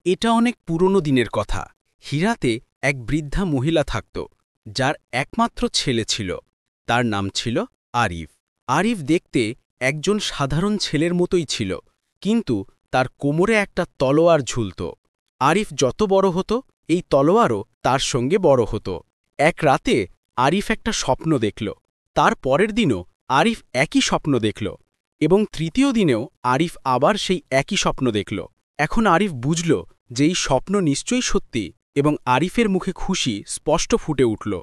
এটা অনেক পুরনো দিনের কথা। হীরাতে এক বৃদ্ধা মহিলা থাকত, যার একমাত্র ছেলে ছিল। তার নাম ছিল আরিফ। আরিফ দেখতে একজন সাধারণ ছেলের মতোই ছিল, কিন্তু তার কোমরে একটা তলোয়ার ঝুলত। আরিফ যত বড় হতো, এই তলোয়ারও তার সঙ্গে বড় হতো। এক রাতে আরিফ একটা স্বপ্ন দেখল। তার পরের দিনও আরিফ একই স্বপ্ন দেখল, এবং তৃতীয় দিনেও আরিফ আবার সেই একই স্বপ্ন দেখল। এখন আরিফ বুঝল যে এই স্বপ্ন নিশ্চয়ই সত্যি, এবং আরিফের মুখে খুশি স্পষ্ট ফুটে উঠল।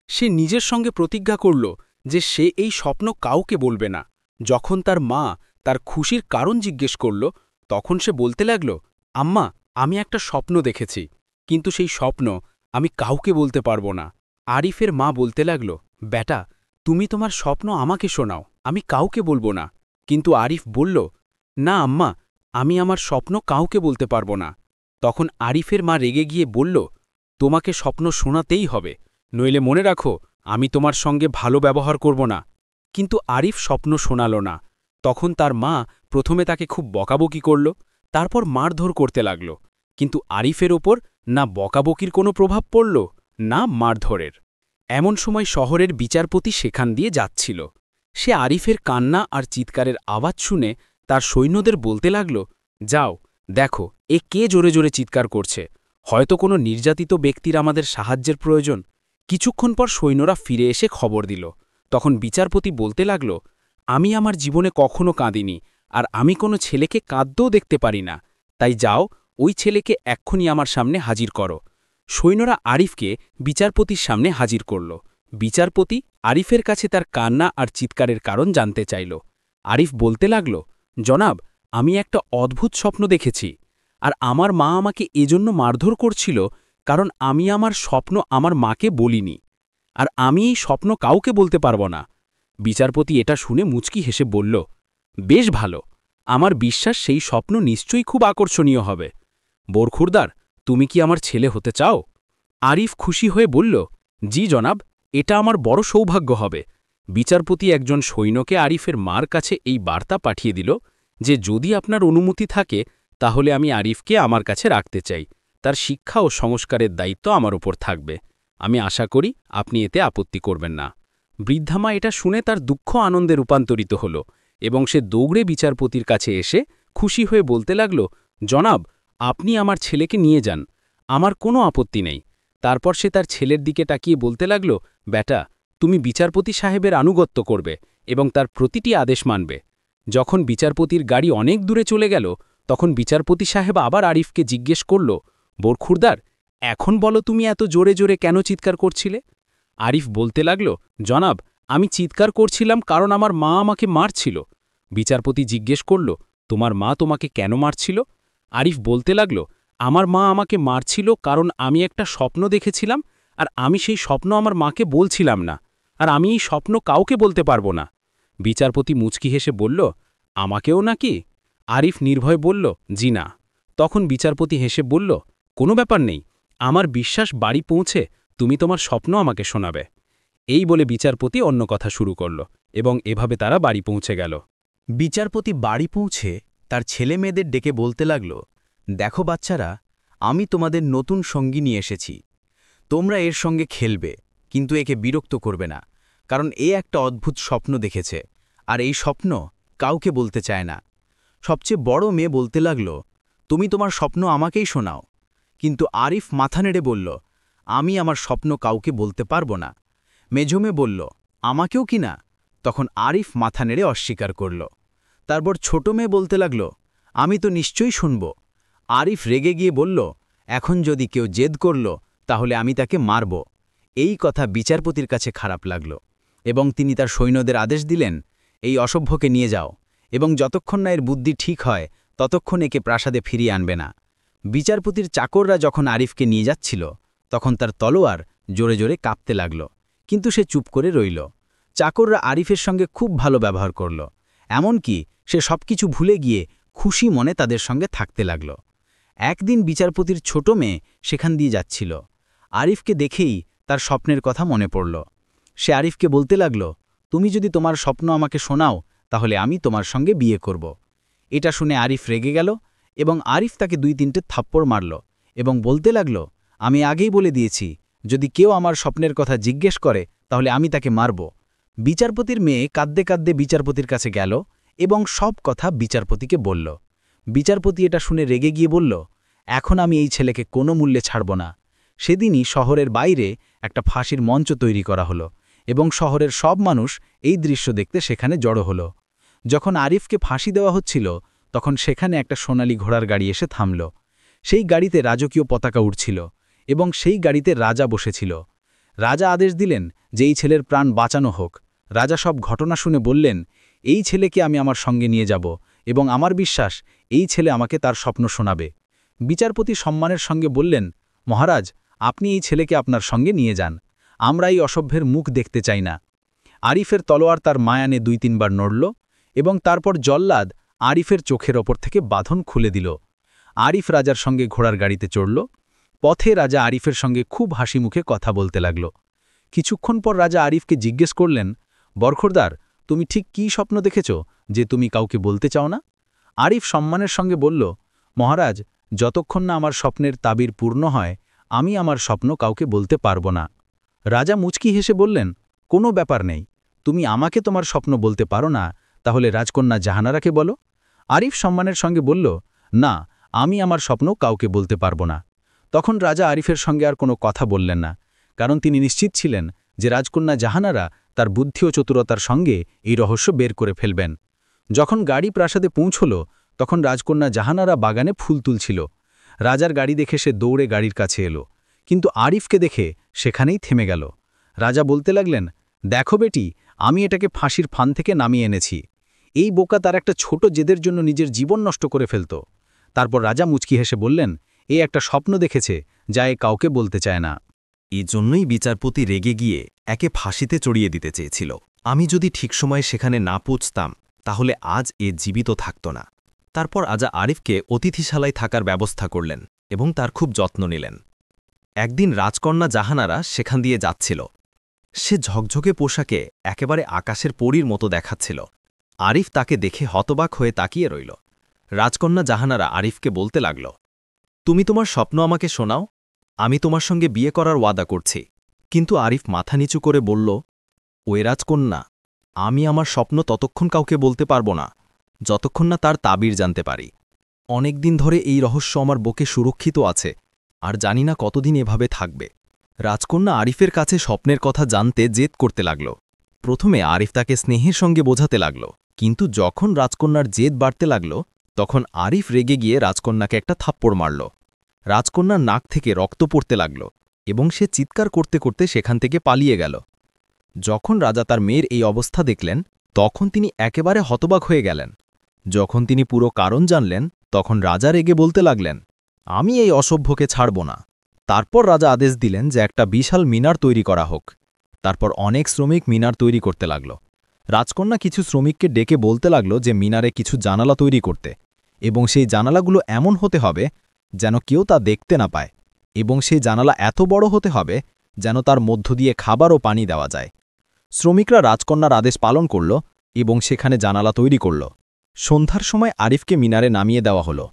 সে নিজের সঙ্গে প্রতিজ্ঞা করল যে সে এই স্বপ্ন কাউকে বলবে না। যখন তার মা তার খুশির কারণ জিজ্ঞেস করল, তখন সে বলতে লাগল, আম্মা, আমি একটা স্বপ্ন দেখেছি, কিন্তু সেই স্বপ্ন আমি কাউকে বলতে পারবো না। আরিফের মা বলতে লাগল, বেটা, তুমি তোমার স্বপ্ন আমাকে শোনাও, আমি কাউকে বলবো না। কিন্তু আরিফ বলল, না আম্মা, আমি আমার স্বপ্ন কাউকে বলতে পারবো না। তখন আরিফের মা রেগে গিয়ে বলল, তোমাকে স্বপ্ন শোনাতেই হবে, নইলে মনে রাখো আমি তোমার সঙ্গে ভালো ব্যবহার করব না। কিন্তু আরিফ স্বপ্ন শোনাল না। তখন তার মা প্রথমে তাকে খুব বকাবকি করল, তারপর মারধর করতে লাগল। কিন্তু আরিফের ওপর না বকাবকির কোনো প্রভাব পড়ল, না মারধরের। এমন সময় শহরের বিচারপতি সেখান দিয়ে যাচ্ছিল। সে আরিফের কান্না আর চিৎকারের আওয়াজ শুনে তার সৈন্যদের বলতে লাগল, যাও, দেখো এ কে জোরে জোরে চিৎকার করছে। হয়তো কোনো নির্যাতিত ব্যক্তির আমাদের সাহায্যের প্রয়োজন। কিছুক্ষণ পর সৈন্যরা ফিরে এসে খবর দিল। তখন বিচারপতি বলতে লাগল, আমি আমার জীবনে কখনো কাঁদিনি, আর আমি কোনো ছেলেকে কাঁদতেও দেখতে পারি না। তাই যাও, ওই ছেলেকে এক্ষুনি আমার সামনে হাজির করো। সৈন্যরা আরিফকে বিচারপতির সামনে হাজির করল। বিচারপতি আরিফের কাছে তার কান্না আর চিৎকারের কারণ জানতে চাইল। আরিফ বলতে লাগল, জনাব, আমি একটা অদ্ভুত স্বপ্ন দেখেছি, আর আমার মা আমাকে এজন্য মারধর করছিল, কারণ আমি আমার স্বপ্ন আমার মাকে বলিনি, আর আমি এই স্বপ্ন কাউকে বলতে পারব না। বিচারপতি এটা শুনে মুচকি হেসে বলল, বেশ ভালো, আমার বিশ্বাস সেই স্বপ্ন নিশ্চয়ই খুব আকর্ষণীয় হবে। বরখুরদার, তুমি কি আমার ছেলে হতে চাও? আরিফ খুশি হয়ে বলল, জি জনাব, এটা আমার বড় সৌভাগ্য হবে। বিচারপতি একজন সৈন্যকে আরিফের মার কাছে এই বার্তা পাঠিয়ে দিল যে যদি আপনার অনুমতি থাকে, তাহলে আমি আরিফকে আমার কাছে রাখতে চাই। তার শিক্ষা ও সংস্কারের দায়িত্ব আমার উপর থাকবে। আমি আশা করি আপনি এতে আপত্তি করবেন না। বৃদ্ধামা এটা শুনে তার দুঃখ আনন্দে রূপান্তরিত হল, এবং সে দৌড়ে বিচারপতির কাছে এসে খুশি হয়ে বলতে লাগল, জনাব, আপনি আমার ছেলেকে নিয়ে যান, আমার কোনো আপত্তি নেই। তারপর সে তার ছেলের দিকে তাকিয়ে বলতে লাগল, বেটা, তুমি বিচারপতি সাহেবের আনুগত্য করবে এবং তার প্রতিটি আদেশ মানবে। যখন বিচারপতির গাড়ি অনেক দূরে চলে গেল, তখন বিচারপতি সাহেব আবার আরিফকে জিজ্ঞেস করল, বরখুরদার, এখন বলো তুমি এত জোরে জোরে কেন চিৎকার করছিলে? আরিফ বলতে লাগল, জনাব, আমি চিৎকার করছিলাম কারণ আমার মা আমাকে মারছিল। বিচারপতি জিজ্ঞেস করল, তোমার মা তোমাকে কেন মারছিল? আরিফ বলতে লাগল, আমার মা আমাকে মারছিল কারণ আমি একটা স্বপ্ন দেখেছিলাম, আর আমি সেই স্বপ্ন আমার মাকে বলছিলাম না, আর আমি এই স্বপ্ন কাউকে বলতে পারবো না। বিচারপতি মুচকি হেসে বলল, আমাকেও নাকি? আরিফ নির্ভয় বলল, জি না। তখন বিচারপতি হেসে বলল, কোনো ব্যাপার নেই, আমার বিশ্বাস বাড়ি পৌঁছে তুমি তোমার স্বপ্ন আমাকে শোনাবে। এই বলে বিচারপতি অন্য কথা শুরু করল, এবং এভাবে তারা বাড়ি পৌঁছে গেল। বিচারপতি বাড়ি পৌঁছে তার ছেলে মেয়েদের ডেকে বলতে লাগল, দেখো বাচ্চারা, আমি তোমাদের নতুন সঙ্গী নিয়ে এসেছি। তোমরা এর সঙ্গে খেলবে, কিন্তু একে বিরক্ত করবে না, কারণ এ একটা অদ্ভুত স্বপ্ন দেখেছে, আর এই স্বপ্ন কাউকে বলতে চায় না। সবচেয়ে বড় মেয়ে বলতে লাগল, তুমি তোমার স্বপ্ন আমাকেই শোনাও। কিন্তু আরিফ মাথা নেড়ে বলল, আমি আমার স্বপ্ন কাউকে বলতে পারবো না। মেঝো মেয়ে বলল, আমাকেও কি না? তখন আরিফ মাথা নেড়ে অস্বীকার করল। তারপর ছোট মেয়ে বলতে লাগল, আমি তো নিশ্চয়ই শুনব। আরিফ রেগে গিয়ে বলল, এখন যদি কেউ জেদ করল, তাহলে আমি তাকে মারব। এই কথা বিচারপতির কাছে খারাপ লাগল, এবং তিনি তার সৈন্যদের আদেশ দিলেন, এই অসভ্যকে নিয়ে যাও, এবং যতক্ষণ না এর বুদ্ধি ঠিক হয় ততক্ষণ একে প্রাসাদে ফিরিয়ে আনবে না। বিচারপতির চাকররা যখন আরিফকে নিয়ে যাচ্ছিল, তখন তার তলোয়ার জোরে জোরে কাঁপতে লাগল, কিন্তু সে চুপ করে রইল। চাকররা আরিফের সঙ্গে খুব ভালো ব্যবহার করল, এমনকি সে সবকিছু ভুলে গিয়ে খুশি মনে তাদের সঙ্গে থাকতে লাগল। একদিন বিচারপতির ছোট মেয়ে সেখান দিয়ে যাচ্ছিল। আরিফকে দেখেই তার স্বপ্নের কথা মনে পড়ল। সে আরিফকে বলতে লাগল, তুমি যদি তোমার স্বপ্ন আমাকে শোনাও, তাহলে আমি তোমার সঙ্গে বিয়ে করব। এটা শুনে আরিফ রেগে গেল এবং আরিফ তাকে 2-3টে থাপ্পড় মারল এবং বলতে লাগল, আমি আগেই বলে দিয়েছি, যদি কেউ আমার স্বপ্নের কথা জিজ্ঞেস করে তাহলে আমি তাকে মারব। বিচারপতির মেয়ে কাঁদতে কাঁদতে বিচারপতির কাছে গেল এবং সব কথা বিচারপতিকে বলল। বিচারপতি এটা শুনে রেগে গিয়ে বলল, এখন আমি এই ছেলেকে কোনো মূল্যে ছাড়ব না। সেদিনই শহরের বাইরে একটা ফাঁসির মঞ্চ তৈরি করা হলো এবং শহরের সব মানুষ এই দৃশ্য দেখতে সেখানে জড়ো হলো। যখন আরিফকে ফাঁসি দেওয়া হচ্ছিল তখন সেখানে একটা সোনালী ঘোড়ার গাড়ি এসে থামল। সেই গাড়িতে রাজকীয় পতাকা উড়ছিল এবং সেই গাড়িতে রাজা বসেছিল। রাজা আদেশ দিলেন যে এই ছেলের প্রাণ বাঁচানো হোক। রাজা সব ঘটনা শুনে বললেন, এই ছেলেকে আমি আমার সঙ্গে নিয়ে যাব এবং আমার বিশ্বাস এই ছেলে আমাকে তার স্বপ্ন শোনাবে। বিচারপতি সম্মানের সঙ্গে বললেন, মহারাজ, আপনি এই ছেলেকে আপনার সঙ্গে নিয়ে যান। আমরা এই অসভ্যের মুখ দেখতে চাই না। আরিফের তলোয়ার তার মায়ানে 2-3 বার নড়ল এবং তারপর জল্লাদ আরিফের চোখের ওপর থেকে বাঁধন খুলে দিল। আরিফ রাজার সঙ্গে ঘোড়ার গাড়িতে চড়ল। পথে রাজা আরিফের সঙ্গে খুব হাসি মুখে কথা বলতে লাগল। কিছুক্ষণ পর রাজা আরিফকে জিজ্ঞেস করলেন, বরখোরদার, তুমি ঠিক কী স্বপ্ন দেখেছ যে তুমি কাউকে বলতে চাও না? আরিফ সম্মানের সঙ্গে বলল, মহারাজ, যতক্ষণ না আমার স্বপ্নের তাবির পূর্ণ হয় আমি আমার স্বপ্ন কাউকে বলতে পারব না। রাজা মুচকি হেসে বললেন, কোনো ব্যাপার নেই, তুমি আমাকে তোমার স্বপ্ন বলতে পারো না, তাহলে রাজকন্যা জাহানারাকে বলো। আরিফ সম্মানের সঙ্গে বলল, না, আমি আমার স্বপ্ন কাউকে বলতে পারব না। তখন রাজা আরিফের সঙ্গে আর কোনো কথা বললেন না, কারণ তিনি নিশ্চিত ছিলেন যে রাজকন্যা জাহানারা তার বুদ্ধি ও চতুরতার সঙ্গে এই রহস্য বের করে ফেলবেন। যখন গাড়ি প্রাসাদে পৌঁছল তখন রাজকন্যা জাহানারা বাগানে ফুল তুলছিল। রাজার গাড়ি দেখে সে দৌড়ে গাড়ির কাছে এলো, কিন্তু আরিফকে দেখে সেখানেই থেমে গেল। রাজা বলতে লাগলেন, দেখো বেটি, আমি এটাকে ফাঁসির ফান থেকে নামিয়ে এনেছি। এই বোকা তার একটা ছোট জেদের জন্য নিজের জীবন নষ্ট করে ফেলত। তারপর রাজা মুচকি হেসে বললেন, এ একটা স্বপ্ন দেখেছে যা এ কাউকে বলতে চায় না। এজন্যই বিচারপতি রেগে গিয়ে একে ফাঁসিতে চড়িয়ে দিতে চেয়েছিল। আমি যদি ঠিক সময়ে সেখানে না পৌঁছতাম তাহলে আজ এ জীবিত থাকত না। তারপর রাজা আরিফকে অতিথিশালায় থাকার ব্যবস্থা করলেন এবং তার খুব যত্ন নিলেন। একদিন রাজকন্যা জাহানারা সেখান দিয়ে যাচ্ছিল। সে ঝকঝকে পোশাকে একেবারে আকাশের পরীর মতো দেখাচ্ছিল। আরিফ তাকে দেখে হতবাক হয়ে তাকিয়ে রইল। রাজকন্যা জাহানারা আরিফকে বলতে লাগল, তুমি তোমার স্বপ্ন আমাকে শোনাও, আমি তোমার সঙ্গে বিয়ে করার ওয়াদা করছি। কিন্তু আরিফ মাথা নিচু করে বলল, ওই রাজকন্যা, আমি আমার স্বপ্ন ততক্ষণ কাউকে বলতে পারব না যতক্ষণ না তার তাবির জানতে পারি। অনেক দিন ধরে এই রহস্য আমার বুকে সুরক্ষিত আছে, আর জানি না কতদিন এভাবে থাকবে। রাজকন্যা আরিফের কাছে স্বপ্নের কথা জানতে জেদ করতে লাগল। প্রথমে আরিফ তাকে স্নেহের সঙ্গে বোঝাতে লাগল, কিন্তু যখন রাজকন্যার জেদ বাড়তে লাগল তখন আরিফ রেগে গিয়ে রাজকন্যাকে একটা থাপ্পড় মারল। রাজকন্যার নাক থেকে রক্ত পড়তে লাগল এবং সে চিৎকার করতে করতে সেখান থেকে পালিয়ে গেল। যখন রাজা তার মেয়ের এই অবস্থা দেখলেন তখন তিনি একেবারে হতবাক হয়ে গেলেন। যখন তিনি পুরো কারণ জানলেন তখন রাজা রেগে বলতে লাগলেন, আমি এই অসভ্যকে ছাড়ব না। তারপর রাজা আদেশ দিলেন যে একটা বিশাল মিনার তৈরি করা হোক। তারপর অনেক শ্রমিক মিনার তৈরি করতে লাগল। রাজকন্যা কিছু শ্রমিককে ডেকে বলতে লাগল যে মিনারে কিছু জানালা তৈরি করতে, এবং সেই জানালাগুলো এমন হতে হবে যেন কেউ তা দেখতে না পায়, এবং সেই জানালা এত বড় হতে হবে যেন তার মধ্য দিয়ে খাবার ও পানি দেওয়া যায়। শ্রমিকরা রাজকন্যার আদেশ পালন করল এবং সেখানে জানালা তৈরি করল। সন্ধ্যার সময় আরিফকে মিনারে নামিয়ে দেওয়া হলো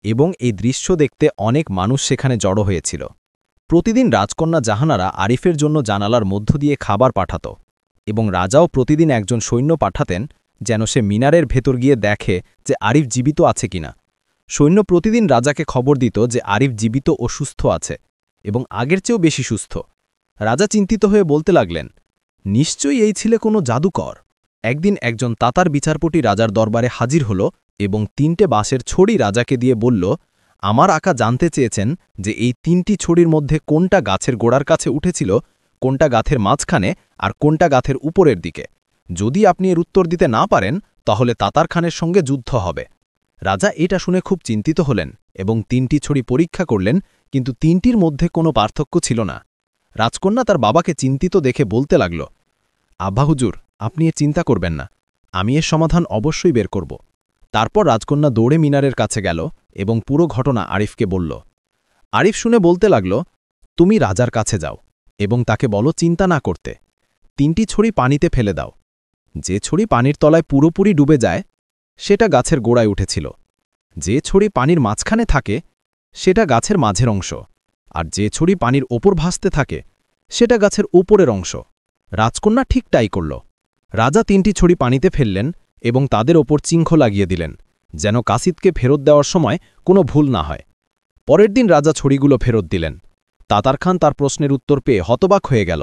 এবং এই দৃশ্য দেখতে অনেক মানুষ সেখানে জড়ো হয়েছিল। প্রতিদিন রাজকন্যা জাহানারা আরিফের জন্য জানালার মধ্য দিয়ে খাবার পাঠাত এবং রাজাও প্রতিদিন একজন সৈন্য পাঠাতেন যেন সে মিনারের ভেতর গিয়ে দেখে যে আরিফ জীবিত আছে কিনা। সৈন্য প্রতিদিন রাজাকে খবর দিত যে আরিফ জীবিত ও সুস্থ আছে এবং আগের চেয়েও বেশি সুস্থ। রাজা চিন্তিত হয়ে বলতে লাগলেন, নিশ্চয়ই এই ছেলে কোনো জাদুকর। একদিন একজন তাতার বিচারপতি রাজার দরবারে হাজির হল এবং 3টে বাঁশের ছড়ি রাজাকে দিয়ে বলল, আমার আকা জানতে চেয়েছেন যে এই 3টি ছড়ির মধ্যে কোনটা গাছের গোড়ার কাছে উঠেছিল, কোনটা গাছের মাঝখানে আর কোনটা গাছের উপরের দিকে। যদি আপনি এর উত্তর দিতে না পারেন তাহলে তাতার খানের সঙ্গে যুদ্ধ হবে। রাজা এটা শুনে খুব চিন্তিত হলেন এবং 3টি ছড়ি পরীক্ষা করলেন, কিন্তু 3টির মধ্যে কোনো পার্থক্য ছিল না। রাজকন্যা তার বাবাকে চিন্তিত দেখে বলতে লাগল, আব্বা হুজুর, আপনি এর চিন্তা করবেন না, আমি এর সমাধান অবশ্যই বের করব। তারপর রাজকন্যা দৌড়ে মিনারের কাছে গেল এবং পুরো ঘটনা আরিফকে বলল। আরিফ শুনে বলতে লাগল, তুমি রাজার কাছে যাও এবং তাকে বলো চিন্তা না করতে। 3টি ছড়ি পানিতে ফেলে দাও। যে ছড়ি পানির তলায় পুরোপুরি ডুবে যায় সেটা গাছের গোড়ায় উঠেছিল, যে ছড়ি পানির মাঝখানে থাকে সেটা গাছের মাঝের অংশ, আর যে ছড়ি পানির ওপর ভাসতে থাকে সেটা গাছের উপরের অংশ। রাজকন্যা ঠিক তাই করল। রাজা 3টি ছড়ি পানিতে ফেললেন এবং তাদের ওপর চিহ্ন লাগিয়ে দিলেন, যেন কাসিদকে ফেরত দেওয়ার সময় কোনো ভুল না হয়। পরের দিন রাজা ছড়িগুলো ফেরত দিলেন। তাতার খান তার প্রশ্নের উত্তর পেয়ে হতবাক হয়ে গেল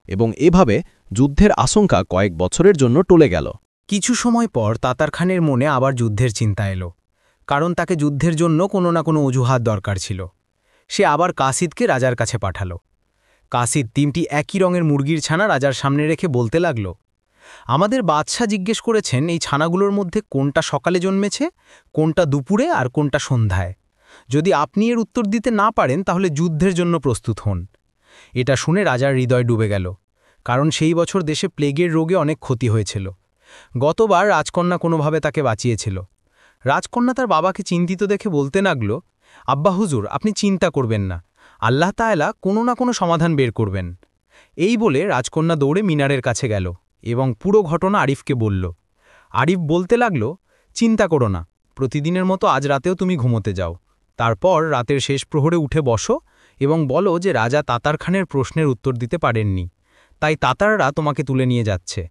এবং এভাবে যুদ্ধের আশঙ্কা কয়েক বছরের জন্য টলে গেল। কিছু সময় পর তাতার খানের মনে আবার যুদ্ধের চিন্তা এলো, কারণ তাকে যুদ্ধের জন্য কোনো না কোনো অজুহাত দরকার ছিল। সে আবার কাসিদকে রাজার কাছে পাঠাল। কাসিদ 3টি একই রঙের মুরগির ছানা রাজার সামনে রেখে বলতে লাগল, আমাদের বাদশাহ জিজ্ঞেস করেছেন এই ছানাগুলোর মধ্যে কোনটা সকালে জন্মেছে, কোনটা দুপুরে আর কোনটা সন্ধ্যায়। যদি আপনি এর উত্তর দিতে না পারেন তাহলে যুদ্ধের জন্য প্রস্তুত হন। এটা শুনে রাজার হৃদয় ডুবে গেল, কারণ সেই বছর দেশে প্লেগের রোগে অনেক ক্ষতি হয়েছিল। গতবার রাজকন্যা কোনোভাবে তাকে বাঁচিয়েছিল। রাজকন্যা তার বাবাকে চিন্তিত দেখে বলতে লাগল, আব্বা হুজুর, আপনি চিন্তা করবেন না, আল্লাহ তাআলা কোনো না কোনো সমাধান বের করবেন। এই বলে রাজকন্যা দৌড়ে মিনারের কাছে গেল এবং পুরো ঘটনা আরিফকে বলল। আরিফ বলতে লাগল, চিন্তা করো না, প্রতিদিনের মতো আজ রাতেও তুমি ঘুমোতে যাও। তারপর রাতের শেষ প্রহরে উঠে বসো এবং বলো যে রাজা তাতার খানের প্রশ্নের উত্তর দিতে পারেননি, তাই তাতাররা তোমাকে তুলে নিয়ে যাচ্ছে।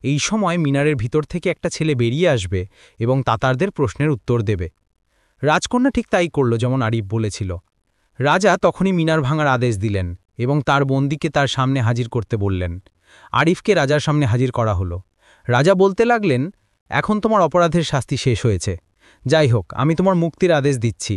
এই সময় মিনারের ভিতর থেকে একটা ছেলে বেরিয়ে আসবে এবং তাতারদের প্রশ্নের উত্তর দেবে। রাজকন্যা ঠিক তাই করল যেমন আরিফ বলেছিল। রাজা তখনই মিনার ভাঙার আদেশ দিলেন এবং তার বন্দীকে তার সামনে হাজির করতে বললেন। আরিফকে রাজার সামনে হাজির করা হলো। রাজা বলতে লাগলেন, এখন তোমার অপরাধের শাস্তি শেষ হয়েছে। যাই হোক, আমি তোমার মুক্তির আদেশ দিচ্ছি,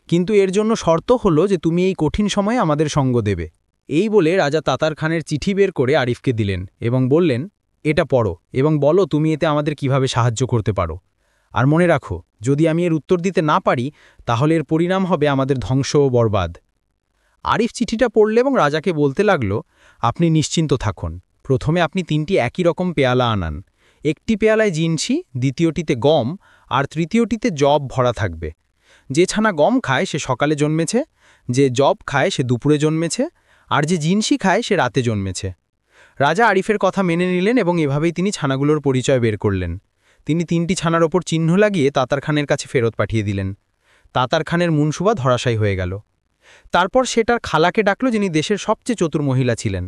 কিন্তু এর জন্য শর্ত হলো যে তুমি এই কঠিন সময়ে আমাদের সঙ্গ দেবে। এই বলে রাজা তাতার খানের চিঠি বের করে আরিফকে দিলেন এবং বললেন, এটা পড়ো এবং বলো তুমি এতে আমাদের কিভাবে সাহায্য করতে পারো। আর মনে রাখো, যদি আমি এর উত্তর দিতে না পারি তাহলে এর পরিণাম হবে আমাদের ধ্বংস ও বরবাদ। আরিফ চিঠিটা পড়লে এবং রাজাকে বলতে লাগল, আপনি নিশ্চিন্ত থাকুন। প্রথমে আপনি 3টি একই রকম পেয়ালা আনান। একটি পেয়ালায় জিনসি, দ্বিতীয়টিতে গম আর তৃতীয়টিতে জব ভরা থাকবে। যে ছানা গম খায় সে সকালে জন্মেছে, যে জব খায় সে দুপুরে জন্মেছে, আর যে জিনসি খায় সে রাতে জন্মেছে। রাজা আরিফের কথা মেনে নিলেন এবং এভাবেই তিনি ছানাগুলোর পরিচয় বের করলেন। তিনি 3টি ছানার ওপর চিহ্ন লাগিয়ে তাতার খানের কাছে ফেরত পাঠিয়ে দিলেন। তাতার খানের মুনসুবা ধরাশায়ী হয়ে গেল। তারপর সে তার খালাকে ডাকল, যিনি দেশের সবচেয়ে চতুর মহিলা ছিলেন।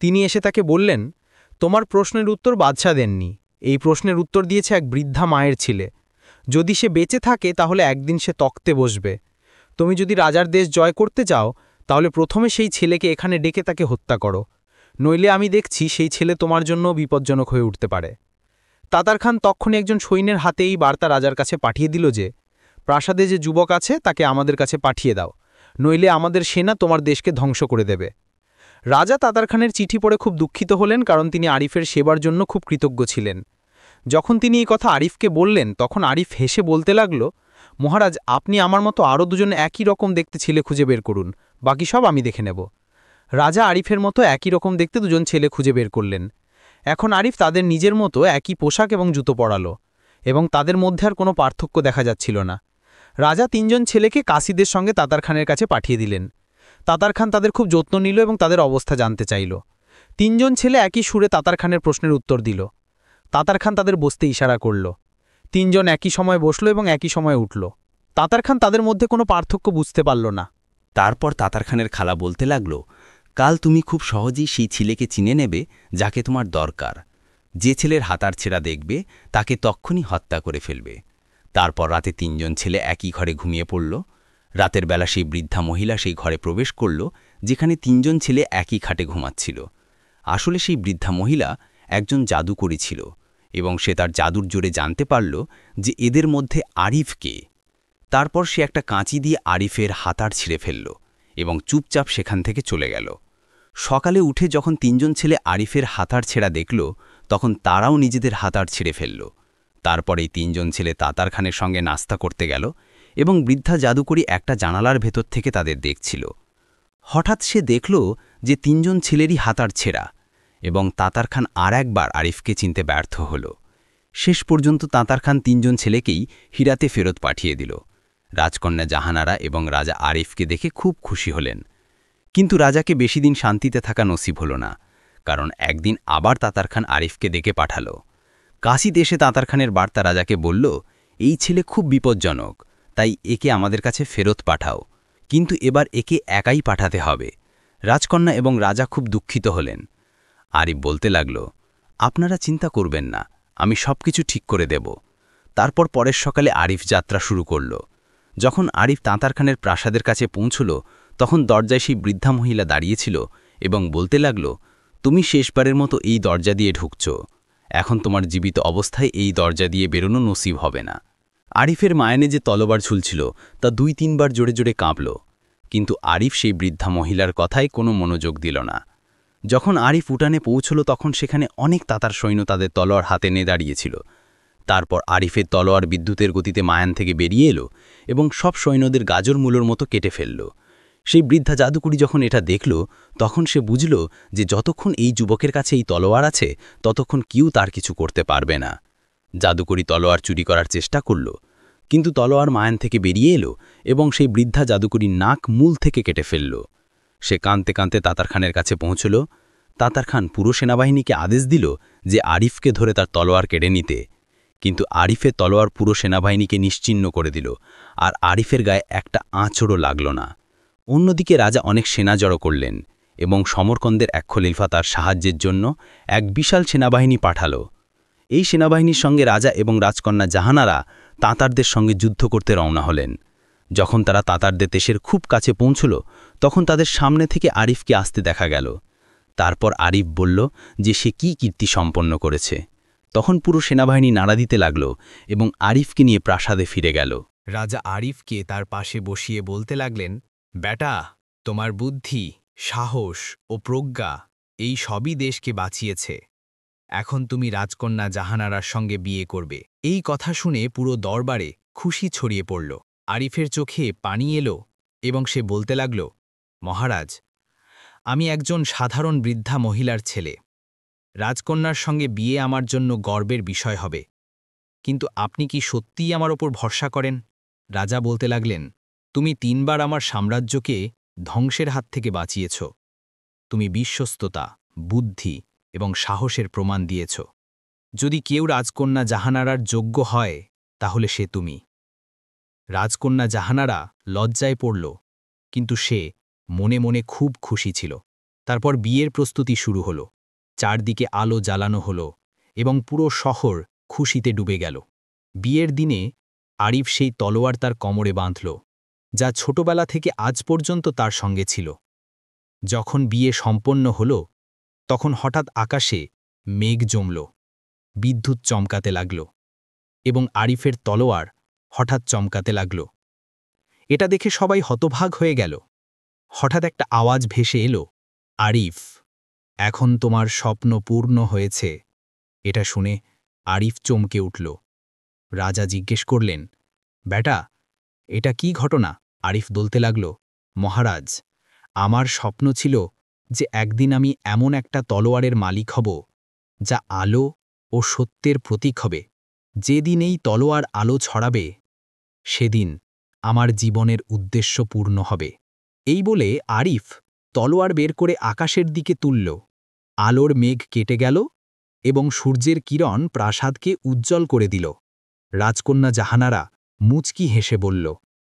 তিনি এসে তাকে বললেন, তোমার প্রশ্নের উত্তর বাদশাহ দেননি। এই প্রশ্নের উত্তর দিয়েছে এক বৃদ্ধা মায়ের ছেলে। যদি সে বেঁচে থাকে তাহলে একদিন সে তক্তে বসবে। তুমি যদি রাজার দেশ জয় করতে চাও তাহলে প্রথমে সেই ছেলেকে এখানে ডেকে তাকে হত্যা করো, নইলে আমি দেখছি সেই ছেলে তোমার জন্য বিপজ্জনক হয়ে উঠতে পারে। তাতার খান তখনই একজন সৈন্যের হাতে এই বার্তা রাজার কাছে পাঠিয়ে দিল যে, প্রাসাদে যে যুবক আছে তাকে আমাদের কাছে পাঠিয়ে দাও, নইলে আমাদের সেনা তোমার দেশকে ধ্বংস করে দেবে। রাজা তাতার খানের চিঠি পড়ে খুব দুঃখিত হলেন, কারণ তিনি আরিফের সেবার জন্য খুব কৃতজ্ঞ ছিলেন। যখন তিনি এই কথা আরিফকে বললেন তখন আরিফ হেসে বলতে লাগল, মহারাজ, আপনি আমার মতো আরও 2জন একই রকম দেখতে ছেলে খুঁজে বের করুন, বাকি সব আমি দেখে নেব। রাজা আরিফের মতো একই রকম দেখতে 2জন ছেলে খুঁজে বের করলেন। এখন আরিফ তাদের নিজের মতো একই পোশাক এবং জুতো পরালো এবং তাদের মধ্যে আর কোনো পার্থক্য দেখা যাচ্ছিল না। রাজা 3জন ছেলেকে কাসিদের সঙ্গে তাতার খানের কাছে পাঠিয়ে দিলেন। তাতার খান তাদের খুব যত্ন নিল এবং তাদের অবস্থা জানতে চাইল। 3জন ছেলে একই সুরে তাতার খানের প্রশ্নের উত্তর দিল। তাতার খান তাদের বসতে ইশারা করল। 3জন একই সময় বসল এবং একই সময় উঠল। তাতার খান তাদের মধ্যে কোনো পার্থক্য বুঝতে পারল না। তারপর তাতার খানের খালা বলতে লাগল, কাল তুমি খুব সহজেই সেই ছেলেকে চিনে নেবে যাকে তোমার দরকার। যে ছেলের হাতার ছেঁড়া দেখবে তাকে তক্ষুনি হত্যা করে ফেলবে। তারপর রাতে 3জন ছেলে একই ঘরে ঘুমিয়ে পড়ল। রাতের বেলা সেই বৃদ্ধা মহিলা সেই ঘরে প্রবেশ করল যেখানে 3জন ছেলে একই খাটে ঘুমাচ্ছিল। আসলে সেই বৃদ্ধা মহিলা একজন জাদুকরী ছিল এবং সে তার জাদুর জোরে জানতে পারল যে এদের মধ্যে আরিফ কে। তারপর সে একটা কাঁচি দিয়ে আরিফের হাতার ছিঁড়ে ফেলল এবং চুপচাপ সেখান থেকে চলে গেল। সকালে উঠে যখন 3জন ছেলে আরিফের হাতার ছেঁড়া দেখল তখন তারাও নিজেদের হাতার ছিঁড়ে ফেলল। তারপর এই 3জন ছেলে তাতার খানের সঙ্গে নাস্তা করতে গেল এবং বৃদ্ধা জাদুকরী একটা জানালার ভেতর থেকে তাদের দেখছিল। হঠাৎ সে দেখল যে 3জন ছেলেরই হাতার ছেঁড়া এবং তাতার খান আর একবার আরিফকে চিনতে ব্যর্থ হল। শেষ পর্যন্ত তাতার খান 3জন ছেলেকেই হিরাতে ফেরত পাঠিয়ে দিল। রাজকন্যা জাহানারা এবং রাজা আরিফকে দেখে খুব খুশি হলেন। কিন্তু রাজাকে বেশি দিন শান্তিতে থাকা নসিব হল না, কারণ একদিন আবার তাতার খান আরিফকে ডেকে পাঠাল। কাশিদ এসে তাতার খানের বার্তা রাজাকে বলল, এই ছেলে খুব বিপজ্জনক, তাই একে আমাদের কাছে ফেরত পাঠাও, কিন্তু এবার একে একাই পাঠাতে হবে। রাজকন্যা এবং রাজা খুব দুঃখিত হলেন। আরিফ বলতে লাগল, আপনারা চিন্তা করবেন না, আমি সবকিছু ঠিক করে দেব। তারপর পরের সকালে আরিফ যাত্রা শুরু করল। যখন আরিফ তাঁতার খানের প্রাসাদের কাছে পৌঁছল, তখন দরজায় সেই বৃদ্ধা মহিলা দাঁড়িয়েছিল এবং বলতে লাগল, তুমি শেষবারের মতো এই দরজা দিয়ে ঢুকছ। এখন তোমার জীবিত অবস্থায় এই দরজা দিয়ে বেরোনো নসিব হবে না। আরিফের মায়ানে যে তলোয়ার ঝুলছিল তা 2-3 বার জোরে জোরে কাঁপল, কিন্তু আরিফ সেই বৃদ্ধা মহিলার কথায় কোনো মনোযোগ দিল না। যখন আরিফ উঠানে পৌঁছল, তখন সেখানে অনেক তাতার সৈন্য তাদের তলোয়ার হাতে নিয়ে দাঁড়িয়েছিল। তারপর আরিফের তলোয়ার বিদ্যুতের গতিতে মায়ান থেকে বেরিয়ে এলো এবং সব সৈন্যদের গাজর মূলোর মতো কেটে ফেলল। সেই বৃদ্ধা জাদুকরি যখন এটা দেখল, তখন সে বুঝল যে যতক্ষণ এই যুবকের কাছে এই তলোয়ার আছে ততক্ষণ কেউ তার কিছু করতে পারবে না। জাদুকরি তলোয়ার চুরি করার চেষ্টা করল, কিন্তু তলোয়ার মায়ান থেকে বেরিয়ে এলো এবং সেই বৃদ্ধা জাদুকরির নাক মূল থেকে কেটে ফেলল। সে কাঁদতে কাঁদতে তাতার খানের কাছে পৌঁছল। তাতার খান পুরো সেনাবাহিনীকে আদেশ দিল যে আরিফকে ধরে তার তলোয়ার কেড়ে নিতে, কিন্তু আরিফের তলোয়ার পুরো সেনাবাহিনীকে নিশ্চিহ্ন করে দিল, আর আরিফের গায়ে একটা আঁচড়ও লাগল না। অন্যদিকে রাজা অনেক সেনা জড়ো করলেন এবং সমরকন্দের এক খলিফা তার সাহায্যের জন্য এক বিশাল সেনাবাহিনী পাঠাল। এই সেনাবাহিনীর সঙ্গে রাজা এবং রাজকন্যা জাহানারা তাতারদের সঙ্গে যুদ্ধ করতে রওনা হলেন। যখন তারা তাতারদের দেশের খুব কাছে পৌঁছল, তখন তাদের সামনে থেকে আরিফকে আসতে দেখা গেল। তারপর আরিফ বলল যে সে কী কীর্তি সম্পন্ন করেছে। তখন পুরো সেনাবাহিনী নাড়া দিতে লাগল এবং আরিফকে নিয়ে প্রাসাদে ফিরে গেল। রাজা আরিফকে তার পাশে বসিয়ে বলতে লাগলেন, বেটা, তোমার বুদ্ধি, সাহস ও প্রজ্ঞা এই সবই দেশকে বাঁচিয়েছে। এখন তুমি রাজকন্যা জাহানারার সঙ্গে বিয়ে করবে। এই কথা শুনে পুরো দরবারে খুশি ছড়িয়ে পড়ল। আরিফের চোখে পানি এলো এবং সে বলতে লাগল, মহারাজ, আমি একজন সাধারণ বৃদ্ধা মহিলার ছেলে। রাজকন্যার সঙ্গে বিয়ে আমার জন্য গর্বের বিষয় হবে, কিন্তু আপনি কি সত্যিই আমার ওপর ভরসা করেন? রাজা বলতে লাগলেন, তুমি 3 বার আমার সাম্রাজ্যকে ধ্বংসের হাত থেকে বাঁচিয়েছ। তুমি বিশ্বস্ততা, বুদ্ধি এবং সাহসের প্রমাণ দিয়েছ। যদি কেউ রাজকন্যা জাহানারার যোগ্য হয় তাহলে সে তুমি। রাজকন্যা জাহানারা লজ্জায় পড়ল, কিন্তু সে মনে মনে খুব খুশি ছিল। তারপর বিয়ের প্রস্তুতি শুরু হলো। চারদিকে আলো জ্বালানো হলো এবং পুরো শহর খুশিতে ডুবে গেল। বিয়ের দিনে আরিফ সেই তলোয়ার তার কোমরে বাঁধল, যা ছোটবেলা থেকে আজ পর্যন্ত তার সঙ্গে ছিল। যখন বিয়ে সম্পন্ন হল, তখন হঠাৎ আকাশে মেঘ জমল, বিদ্যুৎ চমকাতে লাগল এবং আরিফের তলোয়ার হঠাৎ চমকাতে লাগল। এটা দেখে সবাই হতভাগ হয়ে গেল। হঠাৎ একটা আওয়াজ ভেসে এলো, আরিফ, এখন তোমার স্বপ্ন পূর্ণ হয়েছে। এটা শুনে আরিফ চমকে উঠল। রাজা জিজ্ঞেস করলেন, বেটা, এটা কি ঘটনা? আরিফ বলতে লাগল, মহারাজ, আমার স্বপ্ন ছিল যে একদিন আমি এমন একটা তলোয়ারের মালিক হব যা আলো ও সত্যের প্রতীক হবে। যেদিন এই তলোয়ার আলো ছড়াবে, সেদিন আমার জীবনের উদ্দেশ্য পূর্ণ হবে। এই বলে আরিফ তলোয়ার বের করে আকাশের দিকে তুলল। আলোর মেঘ কেটে গেল এবং সূর্যের কিরণ প্রাসাদকে উজ্জ্বল করে দিল। রাজকন্যা জাহানারা মুচকি হেসে বলল,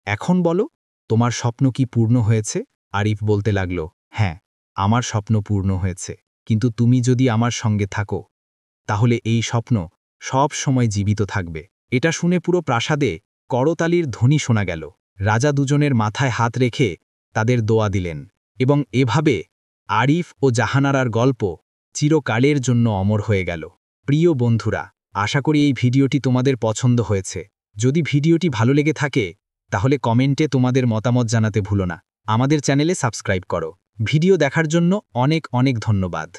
এখন বলো, তোমার স্বপ্ন কি পূর্ণ হয়েছে? আরিফ বলতে লাগল, হ্যাঁ, আমার স্বপ্ন পূর্ণ হয়েছে, কিন্তু তুমি যদি আমার সঙ্গে থাকো তাহলে এই স্বপ্ন সব সময় জীবিত থাকবে। এটা শুনে পুরো প্রাসাদে করতালির ধ্বনি শোনা গেল। রাজা দুজনের মাথায় হাত রেখে তাদের দোয়া দিলেন এবং এভাবে আরিফ ও জাহানারার গল্প চিরকালের জন্য অমর হয়ে গেল। প্রিয় বন্ধুরা, আশা করি এই ভিডিওটি তোমাদের পছন্দ হয়েছে। যদি ভিডিওটি ভালো লেগে থাকে তাহলে কমেন্টে তোমাদের মতামত জানাতে ভুলো না। আমাদের চ্যানেলে সাবস্ক্রাইব করো। ভিডিও দেখার জন্য অনেক অনেক ধন্যবাদ।